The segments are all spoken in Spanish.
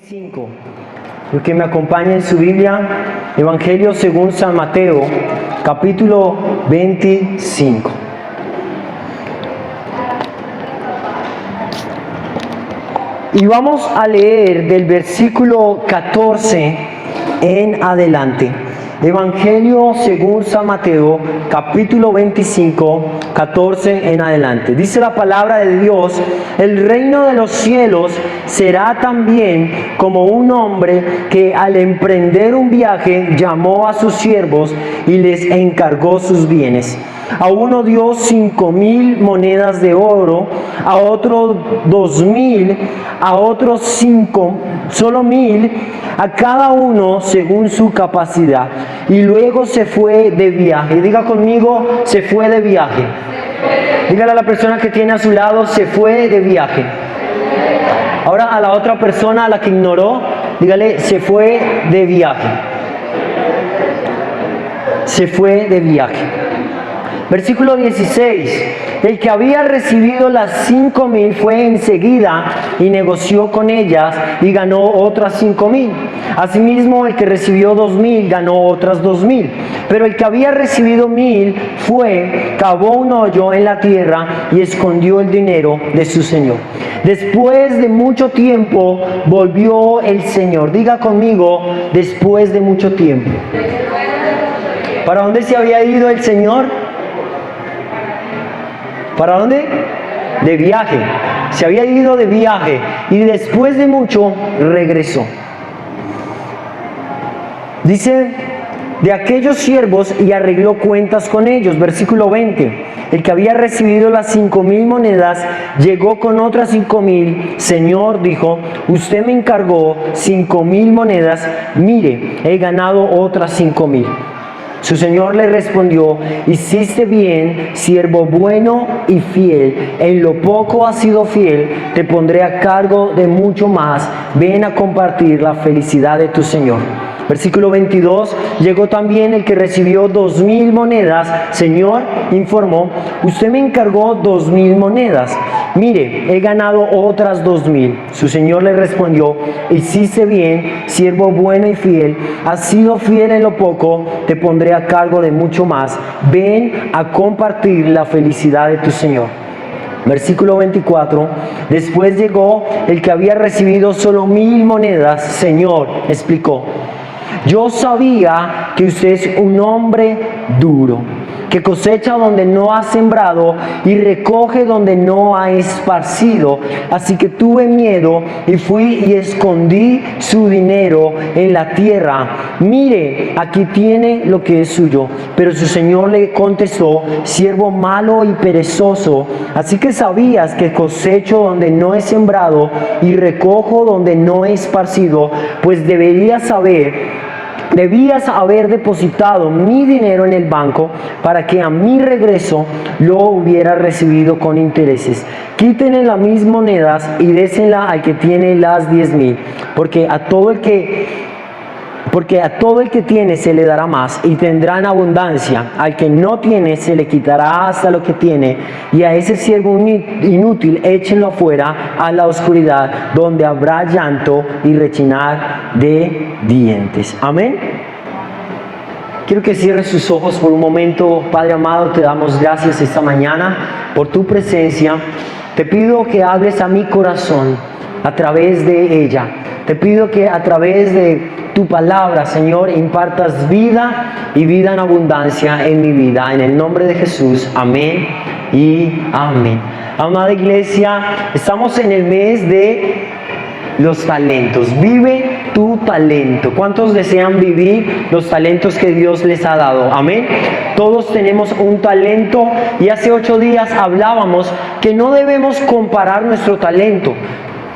5. El que me acompaña en su Biblia, Evangelio según San Mateo, capítulo 25. Y vamos a leer del versículo 14 en adelante. Evangelio según San Mateo, capítulo 25, 14 en adelante. Dice la palabra de Dios: el reino de los cielos será también como un hombre que al emprender un viaje llamó a sus siervos y les encargó sus bienes. A uno dio 5,000 monedas de oro, a otro 2,000, a otros 5, solo 1,000, a cada uno según su capacidad. Y luego se fue de viaje. Diga conmigo: se fue de viaje. Dígale a la persona que tiene a su lado: se fue de viaje. Ahora a la otra persona, a la que ignoró, dígale: se fue de viaje. Se fue de viaje. Versículo 16. El que había recibido las 5,000 fue enseguida y negoció con ellas y ganó otras 5,000. Asimismo, el que recibió 2,000 ganó otras 2,000. Pero el que había recibido 1,000 fue, cavó un hoyo en la tierra y escondió el dinero de su señor. Después de mucho tiempo volvió el Señor. Diga conmigo: después de mucho tiempo. ¿Para dónde se había ido el Señor? ¿Para dónde? De viaje. Se había ido de viaje y después de mucho regresó. Dice: de aquellos siervos, y arregló cuentas con ellos. Versículo 20. El que había recibido las 5,000 monedas llegó con otras 5,000. Señor, dijo, usted me encargó 5,000 monedas. Mire, he ganado otras 5,000. Su señor le respondió: hiciste bien, siervo bueno y fiel. En lo poco has sido fiel, te pondré a cargo de mucho más. Ven a compartir la felicidad de tu señor. Versículo 22. Llegó también el que recibió 2,000 monedas. Señor, informó, usted me encargó 2,000 monedas. Mire, he ganado otras 2,000. Su señor le respondió: hiciste bien, siervo bueno y fiel. Has sido fiel en lo poco, te pondré a cargo de mucho más. Ven a compartir la felicidad de tu señor. Versículo 24. Después llegó el que había recibido solo 1,000 monedas. Señor, explicó, yo sabía que usted es un hombre duro, que cosecha donde no ha sembrado y recoge donde no ha esparcido. Así que tuve miedo y fui y escondí su dinero en la tierra. Mire, aquí tiene lo que es suyo. Pero su señor le contestó: siervo malo y perezoso, así que sabías que cosecho donde no he sembrado y recojo donde no he esparcido, pues debías haber depositado mi dinero en el banco para que a mi regreso lo hubiera recibido con intereses. Quítenle las mis monedas y désenla al que tiene las 10,000, porque a todo el que tiene se le dará más y tendrá en abundancia. Al que no tiene se le quitará hasta lo que tiene. Y a ese siervo inútil échenlo afuera a la oscuridad, donde habrá llanto y rechinar de dientes. Amén. Quiero que cierres sus ojos por un momento. Padre amado, te damos gracias esta mañana por tu presencia. Te pido que hables a mi corazón a través de ella. Te pido que a través de tu palabra, Señor, impartas vida y vida en abundancia en mi vida. En el nombre de Jesús, amén y amén. Amada iglesia, estamos en el mes de los talentos. Vive tu talento. ¿Cuántos desean vivir los talentos que Dios les ha dado? Amén. Todos tenemos un talento y hace 8 días hablábamos que no debemos comparar nuestro talento.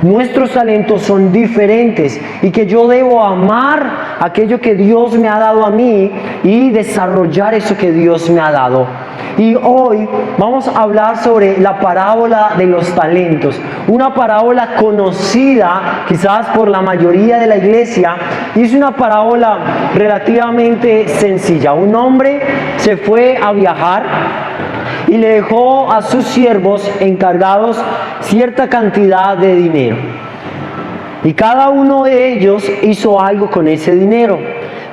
Nuestros talentos son diferentes y que yo debo amar aquello que Dios me ha dado a mí y desarrollar eso que Dios me ha dado. Y hoy vamos a hablar sobre la parábola de los talentos, una parábola conocida quizás por la mayoría de la iglesia, y es una parábola relativamente sencilla. Un hombre se fue a viajar y le dejó a sus siervos encargados cierta cantidad de dinero. y cada uno de ellos hizo algo con ese dinero.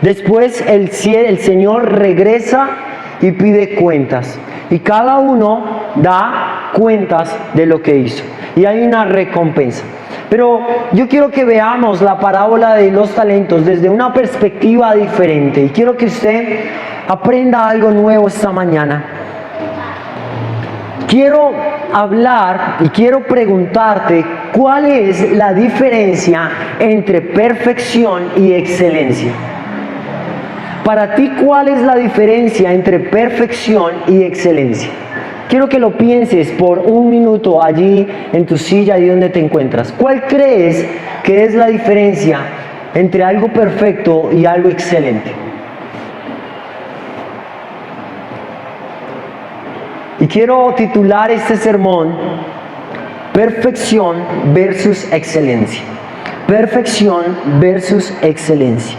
Después el Señor regresa y pide cuentas, y cada uno da cuentas de lo que hizo, y hay una recompensa. Pero yo quiero que veamos la parábola de los talentos desde una perspectiva diferente, y quiero que usted aprenda algo nuevo esta mañana. Quiero hablar y quiero preguntarte cuál es la diferencia entre perfección y excelencia. Para ti, ¿cuál es la diferencia entre perfección y excelencia? Quiero que lo pienses por un minuto allí en tu silla, ahí donde te encuentras. ¿Cuál crees que es la diferencia entre algo perfecto y algo excelente? Y quiero titular este sermón: Perfección versus excelencia. Perfección versus excelencia.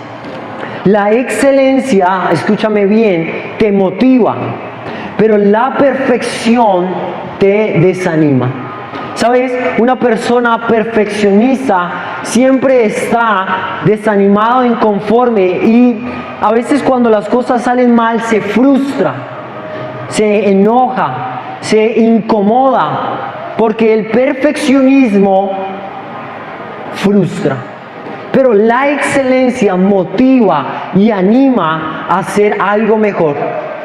La excelencia, escúchame bien, te motiva, pero la perfección te desanima. ¿Sabes? Una persona perfeccionista siempre está desanimado, inconforme, y a veces cuando las cosas salen mal se frustra, se enoja, se incomoda, porque el perfeccionismo frustra. Pero la excelencia motiva y anima a hacer algo mejor.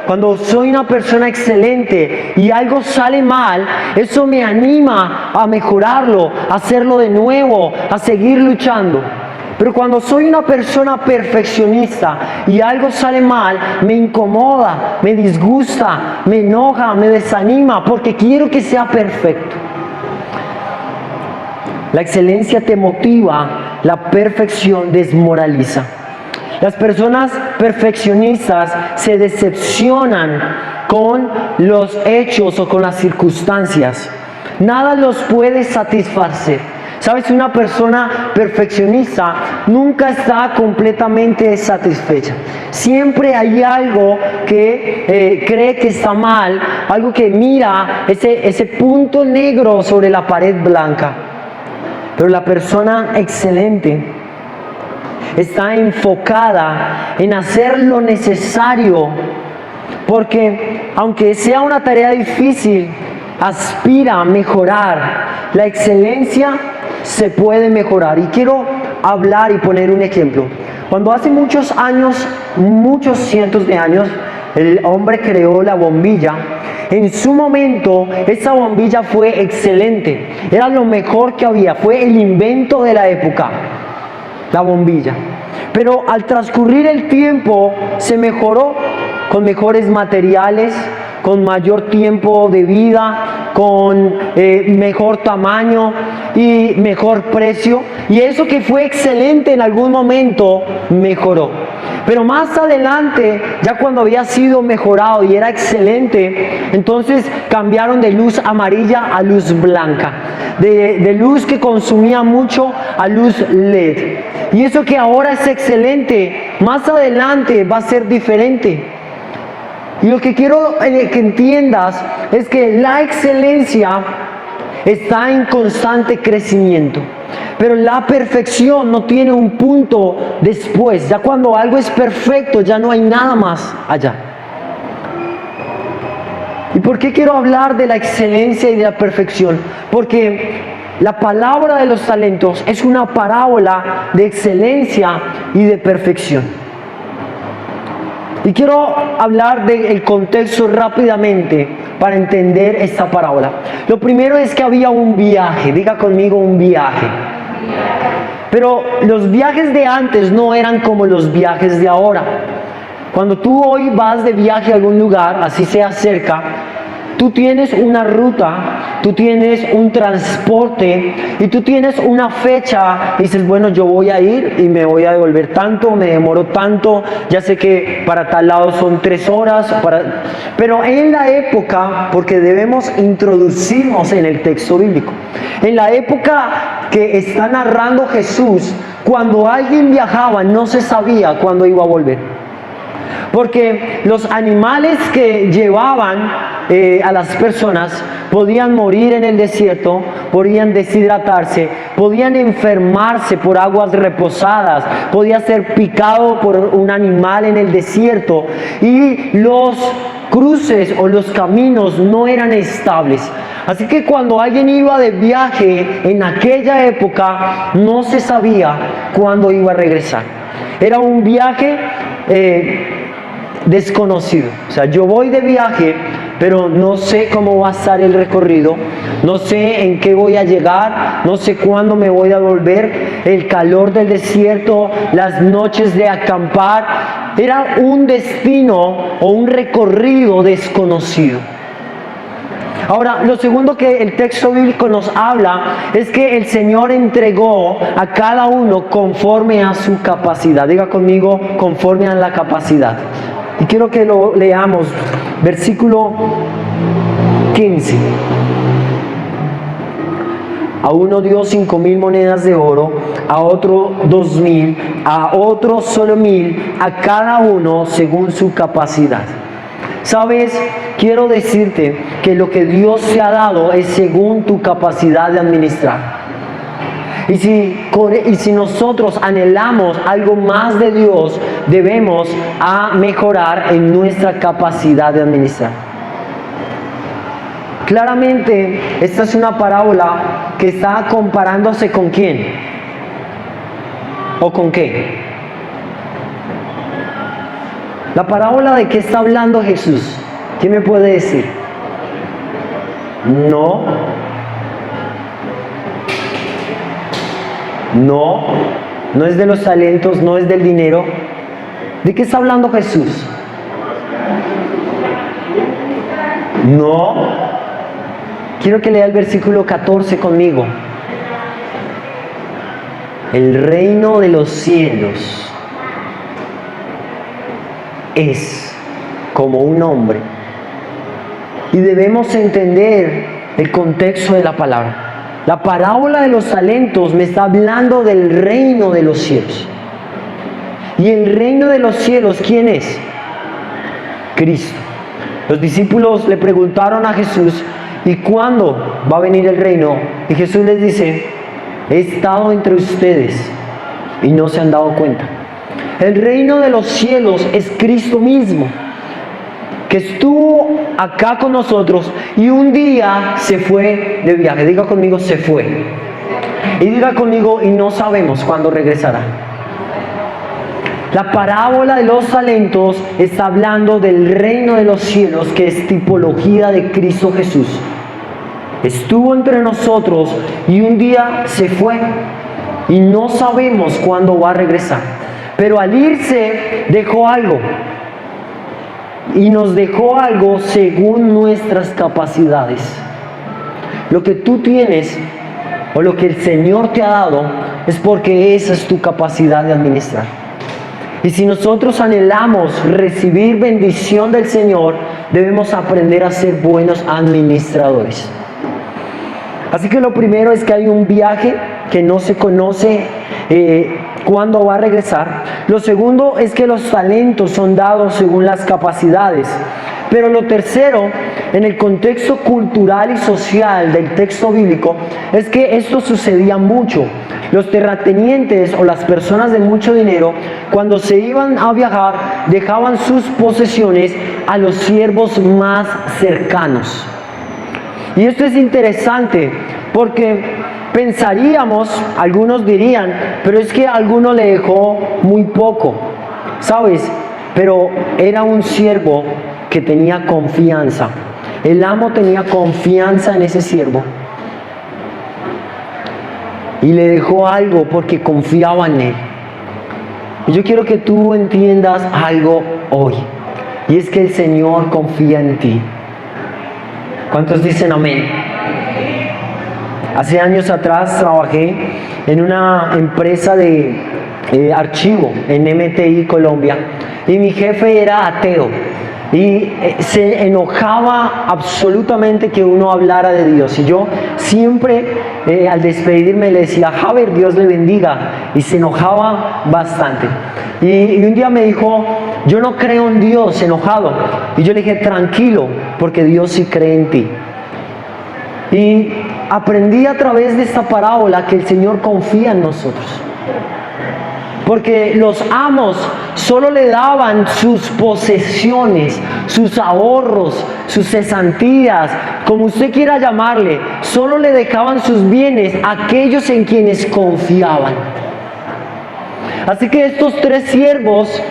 Cuando soy una persona excelente y algo sale mal, eso me anima a mejorarlo, a hacerlo de nuevo, a seguir luchando. Pero cuando soy una persona perfeccionista y algo sale mal, me incomoda, me disgusta, me enoja, me desanima, porque quiero que sea perfecto. La excelencia te motiva, la perfección desmoraliza. Las personas perfeccionistas se decepcionan con los hechos o con las circunstancias. Nada los puede satisfacer. ¿Sabes? Una persona perfeccionista nunca está completamente satisfecha. Siempre hay algo que cree que está mal, algo que mira ese punto negro sobre la pared blanca. Pero la persona excelente está enfocada en hacer lo necesario, porque aunque sea una tarea difícil, aspira a mejorar. La excelencia se puede mejorar. Y quiero hablar y poner un ejemplo. Cuando hace muchos años, muchos cientos de años, el hombre creó la bombilla. En su momento, esa bombilla fue excelente. Era lo mejor que había. Fue el invento de la época, la bombilla. Pero al transcurrir el tiempo, se mejoró con mejores materiales, con mayor tiempo de vida, con mejor tamaño y mejor precio. Y eso que fue excelente en algún momento, mejoró. Pero más adelante, ya cuando había sido mejorado y era excelente, entonces cambiaron de luz amarilla a luz blanca, de luz que consumía mucho a luz LED. Y eso que ahora es excelente, más adelante va a ser diferente. Y lo que quiero que entiendas es que la excelencia está en constante crecimiento. Pero la perfección no tiene un punto después. Ya cuando algo es perfecto, ya no hay nada más allá. ¿Y por qué quiero hablar de la excelencia y de la perfección? Porque la parábola de los talentos es una parábola de excelencia y de perfección. Y quiero hablar del contexto rápidamente para entender esta parábola. Lo primero es que había un viaje. Diga conmigo, un viaje. Pero los viajes de antes no eran como los viajes de ahora. Cuando tú hoy vas de viaje a algún lugar, así sea cerca, tú tienes una ruta, tú tienes un transporte y tú tienes una fecha. Y dices, bueno, yo voy a ir y me voy a devolver tanto, me demoro tanto, ya sé que para tal lado son 3 horas. Pero en la época, porque debemos introducirnos en el texto bíblico, en la época que está narrando Jesús, cuando alguien viajaba no se sabía cuándo iba a volver. Porque los animales que llevaban a las personas podían morir en el desierto, podían deshidratarse, podían enfermarse por aguas reposadas, podía ser picado por un animal en el desierto, y los cruces o los caminos no eran estables. Así que cuando alguien iba de viaje en aquella época, no se sabía cuándo iba a regresar. Era un viaje desconocido. O sea, yo voy de viaje, pero no sé cómo va a estar el recorrido, no sé en qué voy a llegar, no sé cuándo me voy a volver, el calor del desierto, las noches de acampar. Era un destino o un recorrido desconocido. Ahora, lo segundo que el texto bíblico nos habla es que el Señor entregó a cada uno conforme a su capacidad. Diga conmigo, conforme a la capacidad. Y quiero que lo leamos, versículo 15. A uno dio 5,000 monedas de oro, a otro 2,000, a otro solo 1,000, a cada uno según su capacidad. ¿Sabes? Quiero decirte que lo que Dios te ha dado es según tu capacidad de administrar. Y si nosotros anhelamos algo más de Dios, debemos mejorar en nuestra capacidad de administrar. Claramente, esta es una parábola que está comparándose con ¿quién? ¿O con qué? La parábola de qué está hablando Jesús. ¿Quién me puede decir? No es de los talentos, no es del dinero. ¿De qué está hablando Jesús? No. Quiero que lea el versículo 14 conmigo. El reino de los cielos es como un hombre. Y debemos entender el contexto de la palabra. La parábola de los talentos me está hablando del reino de los cielos. ¿Y el reino de los cielos quién es? Cristo. Los discípulos le preguntaron a Jesús, ¿y cuándo va a venir el reino? Y Jesús les dice, he estado entre ustedes y no se han dado cuenta. El reino de los cielos es Cristo mismo, que estuvo acá con nosotros y un día se fue de viaje. Diga conmigo, se fue. Y diga conmigo, y no sabemos cuándo regresará. La parábola de los talentos está hablando del reino de los cielos, que es tipología de Cristo Jesús. Estuvo entre nosotros y un día se fue y no sabemos cuándo va a regresar. Pero al irse dejó algo. Y nos dejó algo según nuestras capacidades. Lo que tú tienes o lo que el Señor te ha dado es porque esa es tu capacidad de administrar. Y si nosotros anhelamos recibir bendición del Señor, debemos aprender a ser buenos administradores. Así que lo primero es que hay un viaje que no se conoce cuándo va a regresar. Lo segundo es que los talentos son dados según las capacidades. Pero lo tercero, en el contexto cultural y social del texto bíblico, es que esto sucedía mucho. Los terratenientes o las personas de mucho dinero, cuando se iban a viajar, dejaban sus posesiones a los siervos más cercanos. Y esto es interesante porque pensaríamos, algunos dirían, pero es que a alguno le dejó muy poco, ¿sabes? Pero era un siervo que tenía confianza. El amo tenía confianza en ese siervo y le dejó algo porque confiaba en él. Y yo quiero que tú entiendas algo hoy, y es que el Señor confía en ti. ¿Cuántos dicen amén? Hace años atrás trabajé en una empresa de archivo en MTI Colombia, y mi jefe era ateo y se enojaba absolutamente que uno hablara de Dios. Y yo siempre al despedirme le decía, Javier, Dios le bendiga, y se enojaba bastante. Y un día me dijo, yo no creo en Dios, enojado. Y yo le dije, tranquilo, porque Dios sí cree en ti. Y aprendí a través de esta parábola que el Señor confía en nosotros. Porque los amos solo le daban sus posesiones, sus ahorros, sus cesantías, como usted quiera llamarle, solo le dejaban sus bienes a aquellos en quienes confiaban. Así que estos 3 siervos,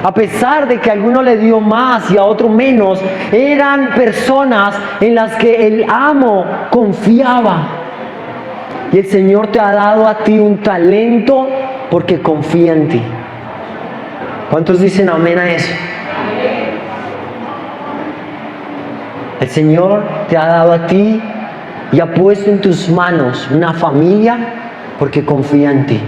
a pesar de que a alguno le dio más y a otro menos, eran personas en las que el amo confiaba. Y el Señor te ha dado a ti un talento porque confía en ti. ¿Cuántos dicen amén a eso? El Señor te ha dado a ti y ha puesto en tus manos una familia porque confía en ti.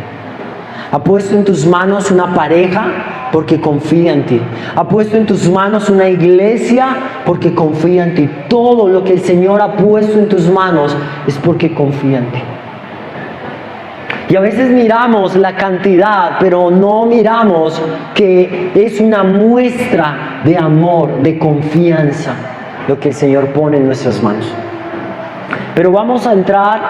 Ha puesto en tus manos una pareja porque confía en ti. Ha puesto en tus manos una iglesia porque confía en ti. Todo lo que el Señor ha puesto en tus manos es porque confía en ti. Y a veces miramos la cantidad, pero no miramos que es una muestra de amor, de confianza, lo que el Señor pone en nuestras manos. Pero vamos a entrar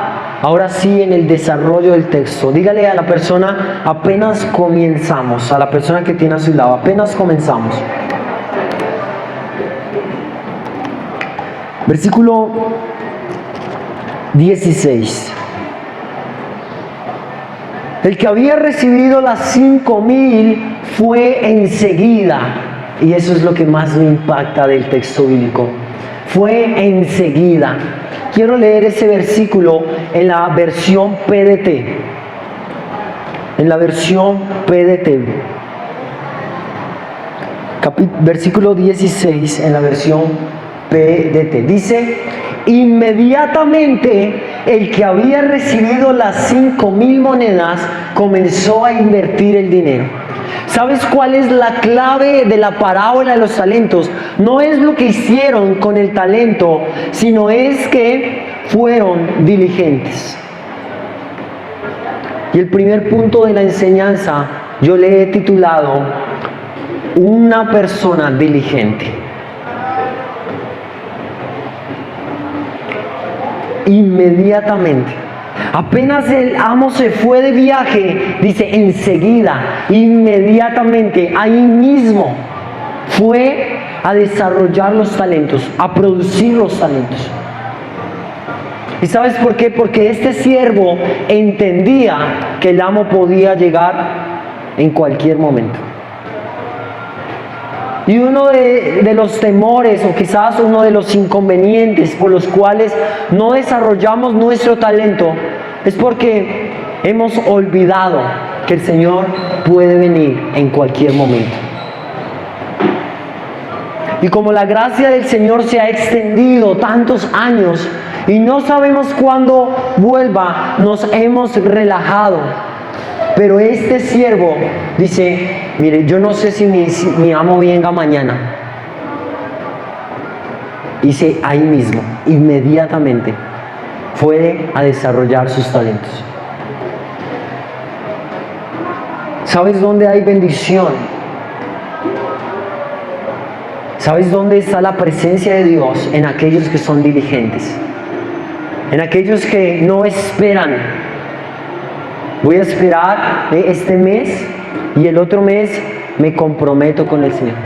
ahora sí en el desarrollo del texto. Dígale a la persona, apenas comenzamos, a la persona que tiene a su lado, apenas comenzamos. Versículo 16. El que había recibido las 5,000 fue enseguida, y eso es lo que más me impacta del texto bíblico, fue enseguida. Quiero leer ese versículo en la versión PDT, en la versión PDT, versículo 16 en la versión PDT, dice: inmediatamente el que había recibido las 5,000 monedas comenzó a invertir el dinero. ¿Sabes cuál es la clave de la parábola de los talentos? No es lo que hicieron con el talento, sino es que fueron diligentes. Y el primer punto de la enseñanza yo le he titulado: una persona diligente. Inmediatamente, apenas el amo se fue de viaje, dice enseguida, inmediatamente, ahí mismo fue a desarrollar los talentos, a producir los talentos. ¿Y sabes por qué? Porque este siervo entendía que el amo podía llegar en cualquier momento. Y uno de los temores, o quizás uno de los inconvenientes por los cuales no desarrollamos nuestro talento, es porque hemos olvidado que el Señor puede venir en cualquier momento. Y como la gracia del Señor se ha extendido tantos años y no sabemos cuándo vuelva, nos hemos relajado. Pero este siervo dice: mire, yo no sé si mi amo venga mañana. Dice ahí mismo, inmediatamente, fue a desarrollar sus talentos. ¿Sabes dónde hay bendición? ¿Sabes dónde está la presencia de Dios? En aquellos que son diligentes, en aquellos que no esperan. Voy a esperar este mes y el otro mes me comprometo con el Señor.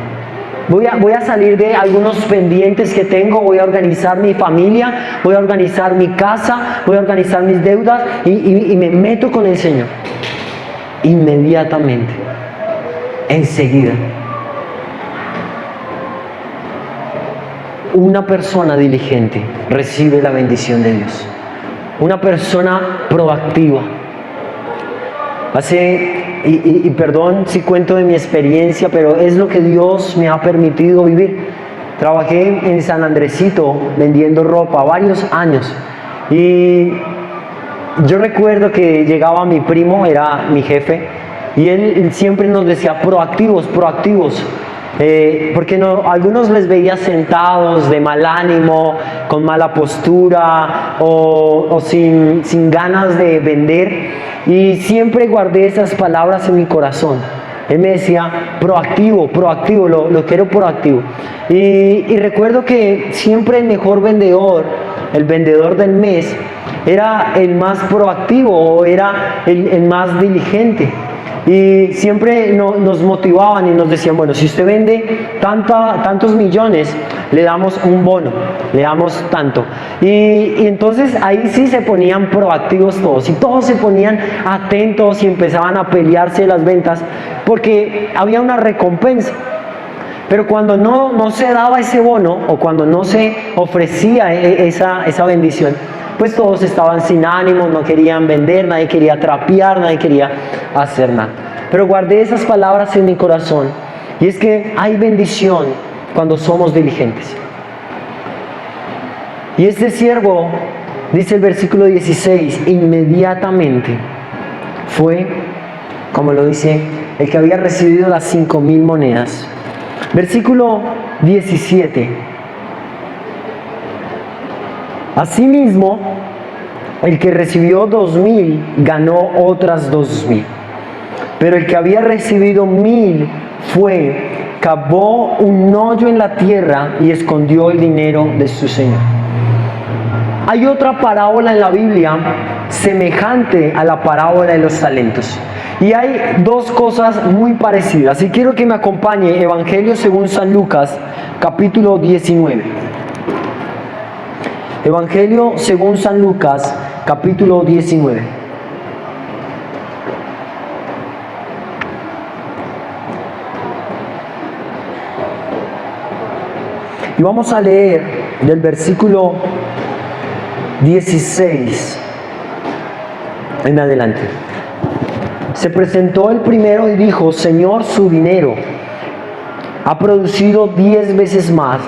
Voy a salir de algunos pendientes que tengo, voy a organizar mi familia, voy a organizar mi casa, voy a organizar mis deudas y me meto con el Señor. Inmediatamente, enseguida. Una persona diligente recibe la bendición de Dios. Una persona proactiva. Perdón si cuento de mi experiencia, pero es lo que Dios me ha permitido vivir. Trabajé en San Andresito vendiendo ropa varios años y yo recuerdo que llegaba mi primo, era mi jefe, y él siempre nos decía proactivos, porque algunos les veía sentados de mal ánimo, con mala postura o sin ganas de vender. Y siempre guardé esas palabras en mi corazón. Él me decía, proactivo, lo quiero proactivo. Y recuerdo que siempre el mejor vendedor, el vendedor del mes, era el más proactivo o era el más diligente. Y siempre nos motivaban y nos decían, bueno, si usted vende tantos millones, le damos un bono, le damos tanto. Y entonces ahí sí se ponían proactivos todos, y todos se ponían atentos y empezaban a pelearse las ventas, porque había una recompensa. Pero cuando no se daba ese bono, o cuando no se ofrecía esa bendición, pues todos estaban sin ánimo, no querían vender, nadie quería trapear, nadie quería hacer nada. Pero guardé esas palabras en mi corazón, y es que hay bendición cuando somos diligentes. Y este siervo, dice el versículo 16, inmediatamente fue, como lo dice, el que había recibido las 5,000 monedas. Versículo 17. Asimismo, el que recibió 2,000 ganó otras 2,000. Pero el que había recibido 1,000 cavó un hoyo en la tierra y escondió el dinero de su señor. Hay otra parábola en la Biblia semejante a la parábola de los talentos. Y hay dos cosas muy parecidas. Y quiero que me acompañe Evangelio según San Lucas, capítulo 19. Evangelio según San Lucas, capítulo 19. Y vamos a leer del versículo 16 en adelante. Se presentó el primero y dijo, Señor, su dinero ha producido 10 veces más.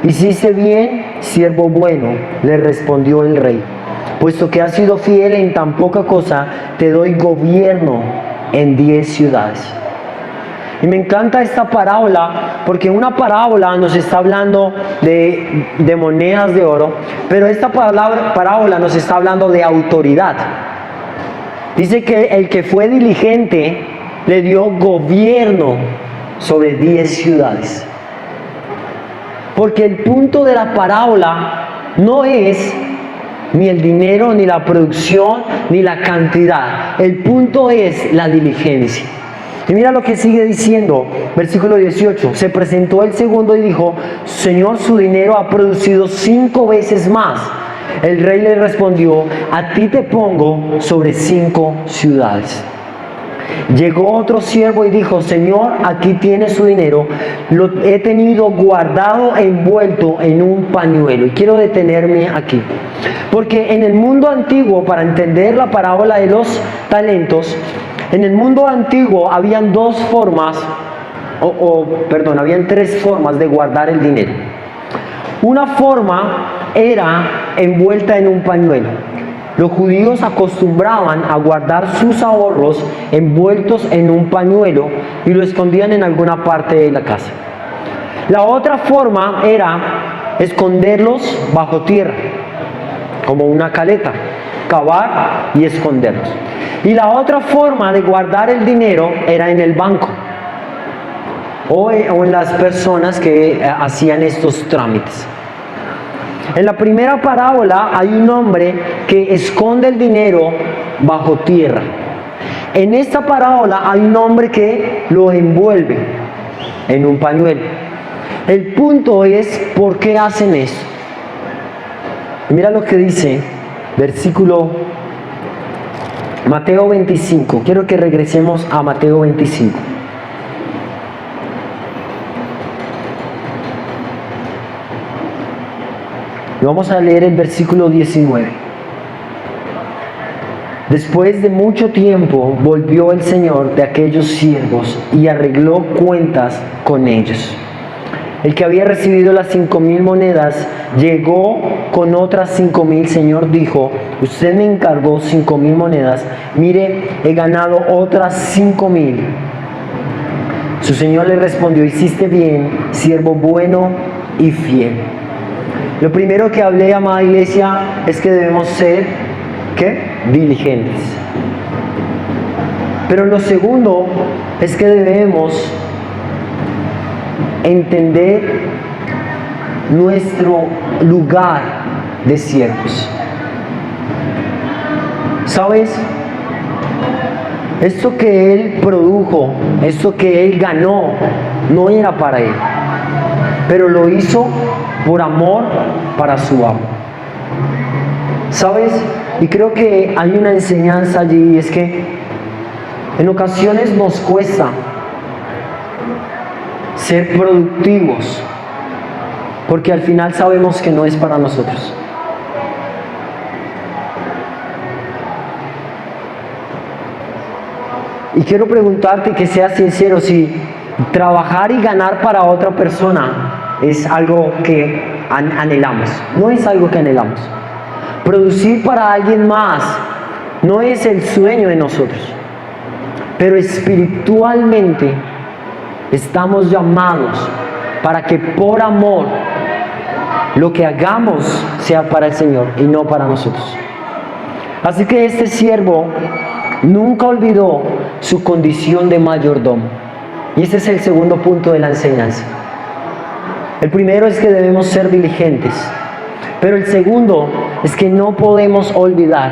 Hiciste bien, siervo bueno, le respondió el rey. Puesto que has sido fiel en tan poca cosa, te doy gobierno en 10 ciudades. Y me encanta esta parábola, porque una parábola nos está hablando de monedas de oro, pero esta parábola nos está hablando de autoridad. Dice que el que fue diligente le dio gobierno sobre 10 ciudades. Porque el punto de la parábola no es ni el dinero, ni la producción, ni la cantidad. El punto es la diligencia. Y mira lo que sigue diciendo, versículo 18. Se presentó el segundo y dijo, Señor, su dinero ha producido 5 veces más. El rey le respondió, a ti te pongo sobre 5 ciudades. Llegó otro siervo y dijo, Señor, aquí tiene su dinero, lo he tenido guardado envuelto en un pañuelo. Y quiero detenerme aquí, porque en el mundo antiguo, para entender la parábola de los talentos, en el mundo antiguo habían habían 3 formas de guardar el dinero. Una forma era envuelta en un pañuelo. Los judíos acostumbraban a guardar sus ahorros envueltos en un pañuelo y lo escondían en alguna parte de la casa. La otra forma era esconderlos bajo tierra, como una caleta, cavar y esconderlos. Y la otra forma de guardar el dinero era en el banco o en las personas que hacían estos trámites. En la primera parábola hay un hombre que esconde el dinero bajo tierra. En esta parábola hay un hombre que lo envuelve en un pañuelo. El punto es, ¿por qué hacen eso? Mira lo que dice, versículo Mateo 25. Quiero que regresemos a Mateo 25. Y vamos a leer el versículo 19. Después de mucho tiempo volvió el señor de aquellos siervos y arregló cuentas con ellos. El que había recibido las 5,000 monedas llegó con otras 5,000. Señor, dijo, usted me encargó 5,000 monedas. Mire, he ganado otras 5,000. Su señor le respondió, hiciste bien, siervo bueno y fiel. Lo primero que hablé, amada iglesia, es que debemos ser, ¿qué? Diligentes. Pero lo segundo es que debemos entender nuestro lugar de siervos. ¿Sabes? Esto que él produjo, esto que él ganó, no era para él, pero lo hizo por amor para su amo. ¿Sabes? Y creo que hay una enseñanza allí, y es que en ocasiones nos cuesta ser productivos, porque al final sabemos que no es para nosotros. Y quiero preguntarte, que seas sincero, si trabajar y ganar para otra persona es algo que anhelamos. No es algo que anhelamos. Producir para alguien más no es el sueño de nosotros. Pero espiritualmente estamos llamados para que por amor lo que hagamos sea para el Señor y no para nosotros. Así que este siervo nunca olvidó su condición de mayordomo. Y ese es el segundo punto de la enseñanza. El primero es que debemos ser diligentes. Pero el segundo es que no podemos olvidar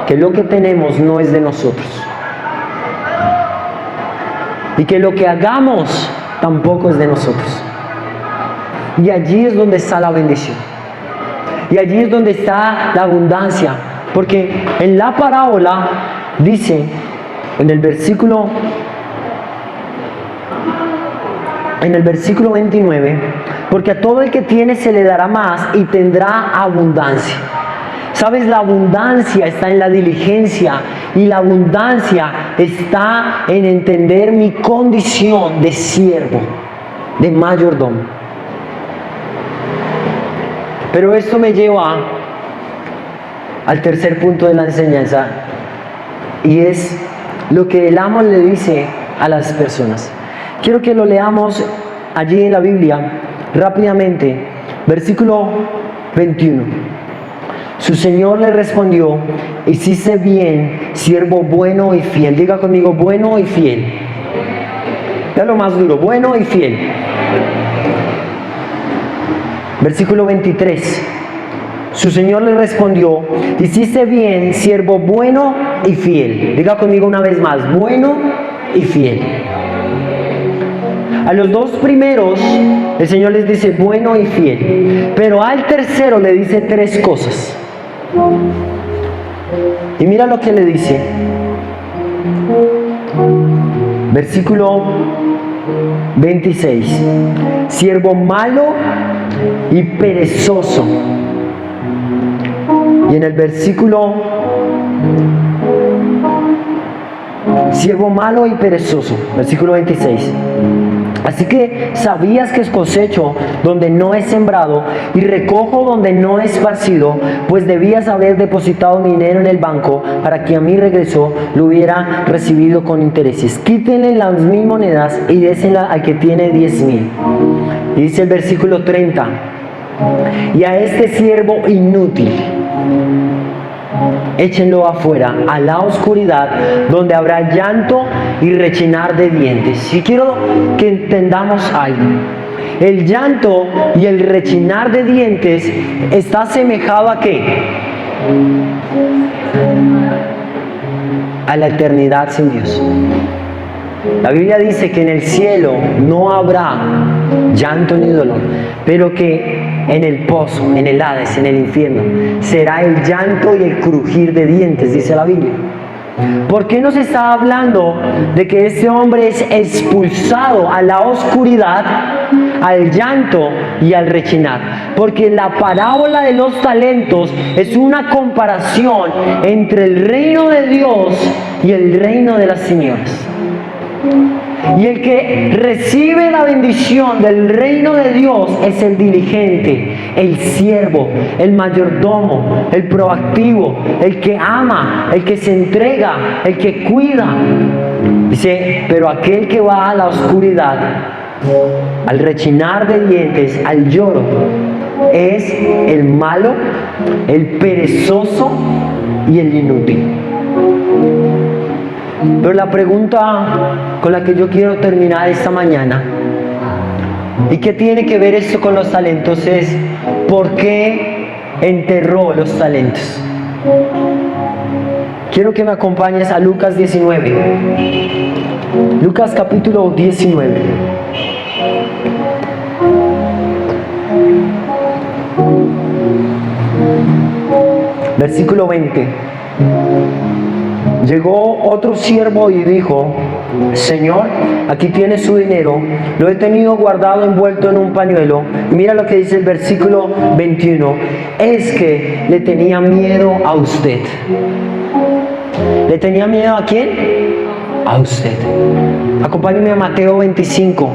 que lo que tenemos no es de nosotros. Y que lo que hagamos tampoco es de nosotros. Y allí es donde está la bendición. Y allí es donde está la abundancia. Porque en la parábola dice, en el versículo 29, porque a todo el que tiene se le dará más y tendrá abundancia. ¿Sabes? La abundancia está en la diligencia, y la abundancia está en entender mi condición de siervo, de mayordomo. Pero esto me lleva al tercer punto de la enseñanza, y es lo que el amo le dice a las personas. Quiero que lo leamos allí en la Biblia rápidamente. Versículo 21. Su Señor le respondió: hiciste bien, siervo bueno y fiel. Diga conmigo: bueno y fiel. Ya lo más duro: bueno y fiel. Versículo 23. Su Señor le respondió: hiciste bien, siervo bueno y fiel. Diga conmigo una vez más: bueno y fiel. A los dos primeros el Señor les dice bueno y fiel, pero al tercero le dice tres cosas. Y mira lo que le dice. Versículo 26. Siervo malo y perezoso. Y en el versículo: siervo malo y perezoso. Versículo 26. Así que sabías que cosecho donde no he sembrado y recojo donde no he esparcido, pues debías haber depositado mi dinero en el banco para que a mi regreso lo hubiera recibido con intereses. Quítenle las 1,000 monedas y désela al que tiene 10,000. Y dice el versículo 30: y a este siervo inútil échenlo afuera, a la oscuridad, donde habrá llanto y rechinar de dientes. Y quiero que entendamos algo. El llanto y el rechinar de dientes está asemejado ¿a qué? A la eternidad sin Dios. La Biblia dice que en el cielo no habrá llanto ni dolor, pero que en el pozo, en el Hades, en el infierno, será el llanto y el crujir de dientes, dice la Biblia. ¿Por qué nos está hablando de que este hombre es expulsado a la oscuridad, al llanto y al rechinar? Porque la parábola de los talentos es una comparación entre el reino de Dios y el reino de las tinieblas. Y el que recibe la bendición del reino de Dios es el diligente, el siervo, el mayordomo, el proactivo, el que ama, el que se entrega, el que cuida. Dice: pero aquel que va a la oscuridad, al rechinar de dientes, al lloro, es el malo, el perezoso y el inútil. Pero la pregunta con la que yo quiero terminar esta mañana, ¿y qué tiene que ver esto con los talentos?, es: ¿por qué enterró los talentos? Quiero que me acompañes a Lucas 19. Lucas capítulo 19. Versículo 20. Llegó otro siervo y dijo: Señor, aquí tiene su dinero, lo he tenido guardado envuelto en un pañuelo. Y mira lo que dice el versículo 21. Es que le tenía miedo a usted. ¿Le tenía miedo a quién? A usted. Acompáñeme a Mateo 25.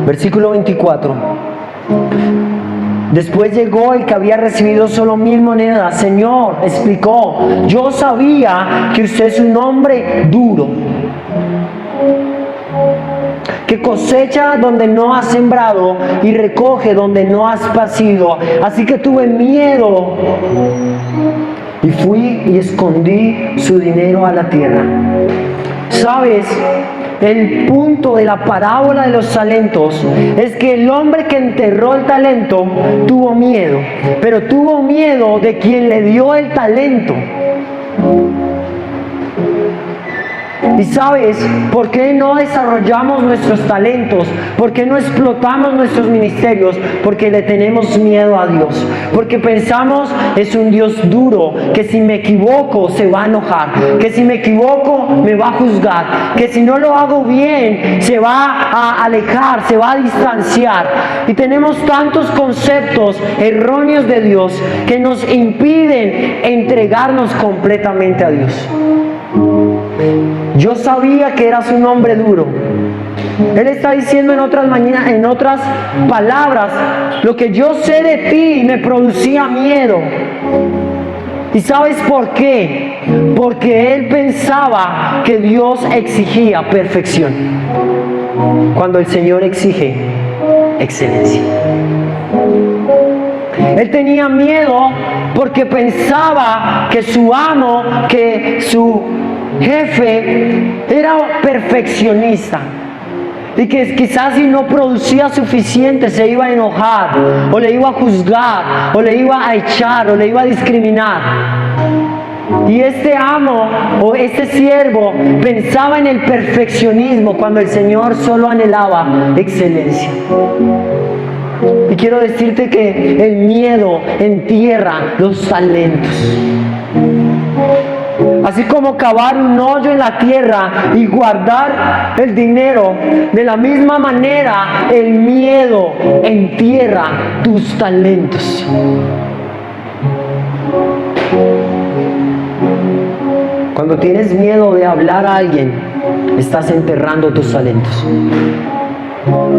Versículo 24. Después llegó el que había recibido solo 1000 monedas. Señor, explicó, yo sabía que usted es un hombre duro, que cosecha donde no has sembrado y recoge donde no has esparcido. Así que tuve miedo y fui y escondí su dinero a la tierra. ¿Sabes? El punto de la parábola de los talentos es que el hombre que enterró el talento tuvo miedo, pero tuvo miedo de quien le dio el talento. ¿Y sabes por qué no desarrollamos nuestros talentos? ¿Por qué no explotamos nuestros ministerios? Porque le tenemos miedo a Dios. Porque pensamos, es un Dios duro, que si me equivoco se va a enojar, que si me equivoco me va a juzgar, que si no lo hago bien se va a alejar, se va a distanciar. Y tenemos tantos conceptos erróneos de Dios que nos impiden entregarnos completamente a Dios. Yo sabía que eras un hombre duro. Él está diciendo en otras palabras, lo que yo sé de ti me producía miedo. ¿Y sabes por qué? Porque él pensaba que Dios exigía perfección, cuando el Señor exige excelencia. Él tenía miedo porque pensaba que su amo, que su jefe era perfeccionista y que quizás si no producía suficiente se iba a enojar, o le iba a juzgar, o le iba a echar, o le iba a discriminar. Y este amo o este siervo pensaba en el perfeccionismo cuando el Señor solo anhelaba excelencia. Y quiero decirte que el miedo entierra los talentos. Así como cavar un hoyo en la tierra y guardar el dinero, de la misma manera el miedo entierra tus talentos. Cuando tienes miedo de hablar a alguien, estás enterrando tus talentos.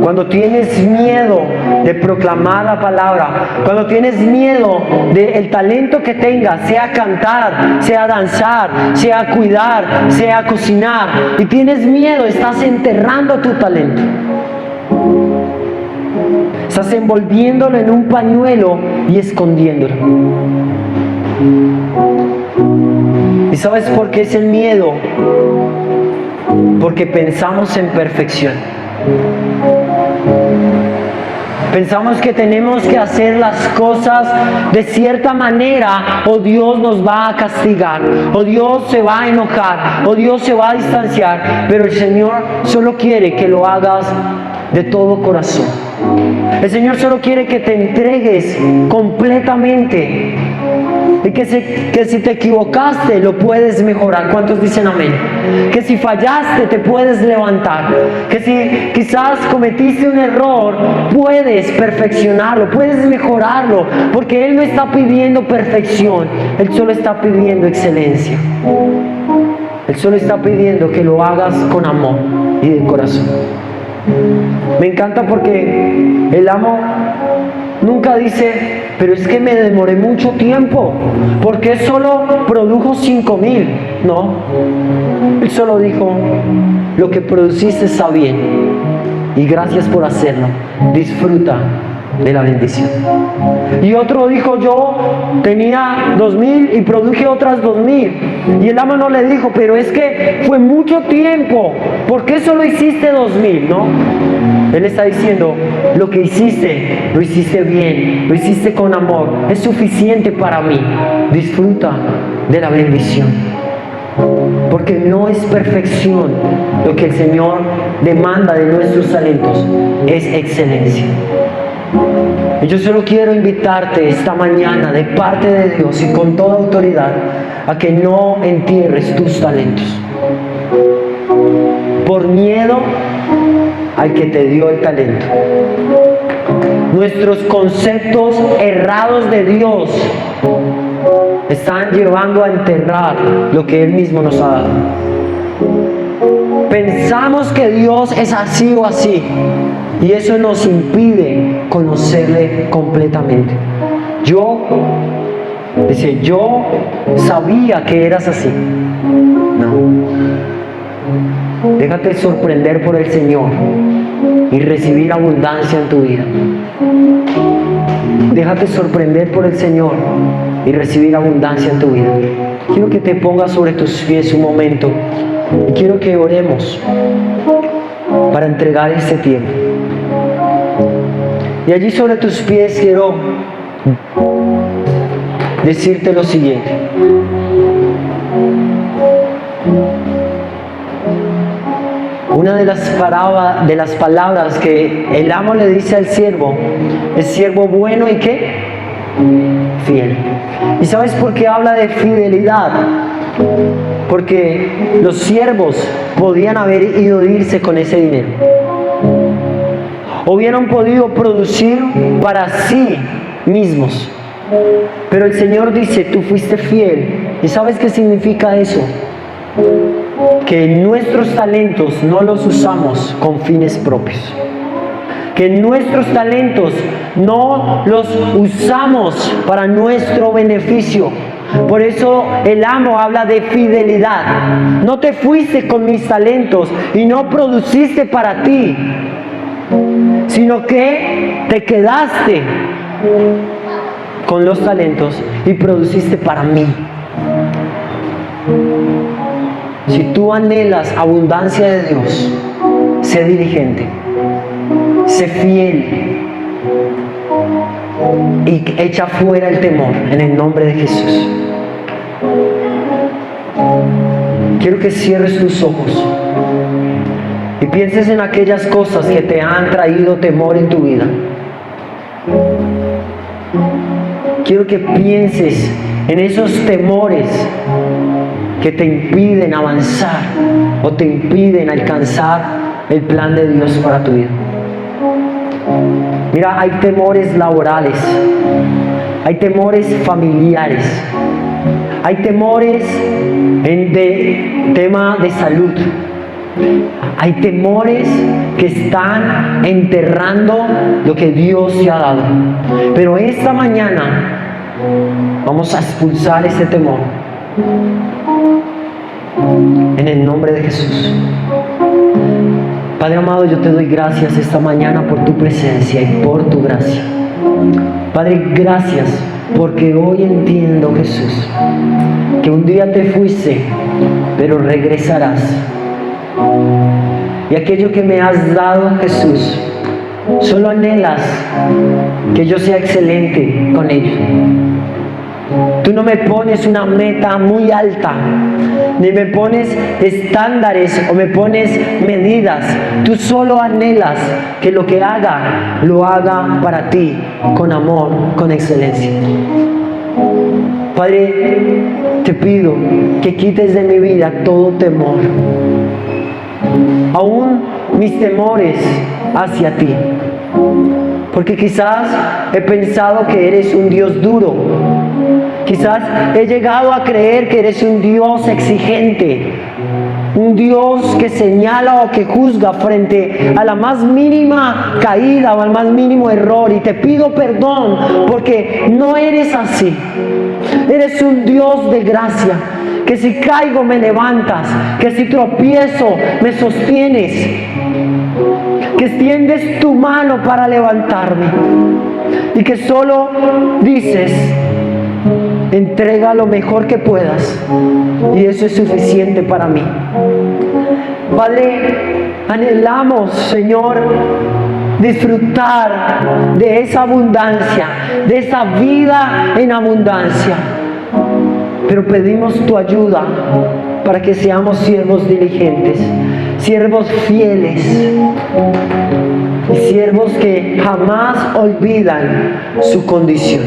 Cuando tienes miedo de proclamar la palabra, cuando tienes miedo del talento que tengas, sea cantar, sea danzar, sea cuidar, sea cocinar, y tienes miedo, estás enterrando tu talento. Estás envolviéndolo en un pañuelo y escondiéndolo. ¿Y sabes por qué es el miedo? Porque pensamos en perfección. Pensamos que tenemos que hacer las cosas de cierta manera o Dios nos va a castigar, o Dios se va a enojar, o Dios se va a distanciar. Pero el Señor solo quiere que lo hagas de todo corazón. El Señor solo quiere que te entregues completamente. Y que si te equivocaste lo puedes mejorar. ¿Cuántos dicen amén? Que si fallaste te puedes levantar. Que si quizás cometiste un error puedes perfeccionarlo, puedes mejorarlo. Porque Él no está pidiendo perfección, Él solo está pidiendo excelencia. Él solo está pidiendo que lo hagas con amor y de corazón. Me encanta porque el amo nunca dice, pero es que me demoré mucho tiempo, ¿por qué solo produjo 5,000? No, él solo dijo, lo que produciste está bien y gracias por hacerlo, disfruta de la bendición. Y otro dijo, yo tenía 2,000 y produje otras 2,000. Y el amo no le dijo, pero es que fue mucho tiempo, ¿por qué solo hiciste 2,000? No, Él está diciendo, lo que hiciste, lo hiciste bien, lo hiciste con amor, es suficiente para mí. Disfruta de la bendición. Porque no es perfección lo que el Señor demanda de nuestros talentos, es excelencia. Y yo solo quiero invitarte esta mañana de parte de Dios y con toda autoridad a que no entierres tus talentos por miedo al que te dio el talento. Nuestros conceptos errados de Dios están llevando a enterrar lo que Él mismo nos ha dado. Pensamos que Dios es así o así, y eso nos impide conocerle completamente. Yo sabía que eras así. No. Déjate sorprender por el Señor y recibir abundancia en tu vida. Déjate sorprender por el Señor y recibir abundancia en tu vida. Quiero que te pongas sobre tus pies un momento y quiero que oremos para entregar este tiempo. Y allí sobre tus pies quiero decirte lo siguiente. Una de las palabras que el amo le dice al siervo es siervo bueno y ¿qué? Fiel. ¿Y sabes por qué habla de fidelidad? Porque los siervos podían haber ido a irse con ese dinero. Hubieran podido producir para sí mismos. Pero el Señor dice, tú fuiste fiel. ¿Y sabes qué significa eso? Que nuestros talentos no los usamos con fines propios. Que nuestros talentos no los usamos para nuestro beneficio. Por eso el amo habla de fidelidad. No te fuiste con mis talentos y no produciste para ti, sino que te quedaste con los talentos y produciste para mí. Si tú anhelas abundancia de Dios, sé diligente, sé fiel y echa fuera el temor en el nombre de Jesús. Quiero que cierres tus ojos y pienses en aquellas cosas que te han traído temor en tu vida. Quiero que pienses en esos temores que te impiden avanzar o te impiden alcanzar el plan de Dios para tu vida. Mira, hay temores laborales, hay temores familiares, hay temores de tema de salud, hay temores que están enterrando lo que Dios te ha dado. Pero esta mañana vamos a expulsar ese temor en el nombre de Jesús. Padre amado, yo te doy gracias esta mañana por tu presencia y por tu gracia. Padre, gracias porque hoy entiendo, Jesús, que un día te fuiste, pero regresarás. Y aquello que me has dado, Jesús, solo anhelas que yo sea excelente con ello. Tú no me pones una meta muy alta, ni me pones estándares o me pones medidas. Tú solo anhelas que lo que haga, lo haga para ti, con amor, con excelencia. Padre, te pido que quites de mi vida todo temor, aún mis temores hacia ti. Porque quizás he pensado que eres un Dios duro. Quizás he llegado a creer que eres un Dios exigente, un Dios que señala o que juzga frente a la más mínima caída o al más mínimo error. Y te pido perdón porque no eres así. Eres un Dios de gracia, que si caigo me levantas, que si tropiezo me sostienes, que extiendes tu mano para levantarme y que solo dices, entrega lo mejor que puedas y eso es suficiente para mí. Padre, anhelamos, Señor, disfrutar de esa abundancia, de esa vida en abundancia. Pero pedimos tu ayuda para que seamos siervos diligentes, siervos fieles y siervos que jamás olvidan su condición.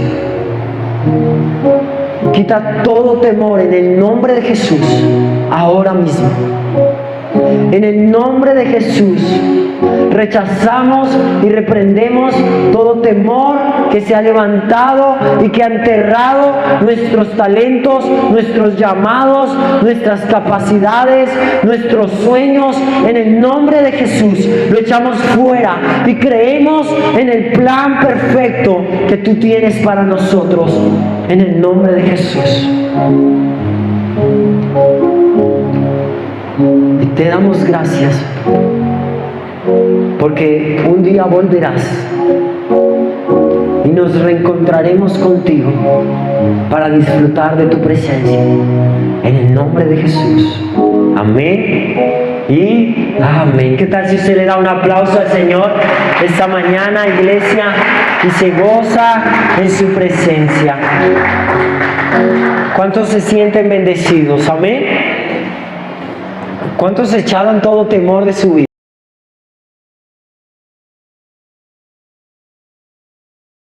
Quita todo temor en el nombre de Jesús, ahora mismo. En el nombre de Jesús, rechazamos y reprendemos todo temor que se ha levantado y que ha enterrado nuestros talentos, nuestros llamados, nuestras capacidades, nuestros sueños. En el nombre de Jesús lo echamos fuera y creemos en el plan perfecto que tú tienes para nosotros. En el nombre de Jesús. Y te damos gracias porque un día volverás y nos reencontraremos contigo para disfrutar de tu presencia. En el nombre de Jesús. Amén y amén. ¿Qué tal si usted le da un aplauso al Señor esta mañana, iglesia, y se goza en su presencia? ¿Cuántos se sienten bendecidos? Amén. ¿Cuántos echaron todo temor de su vida?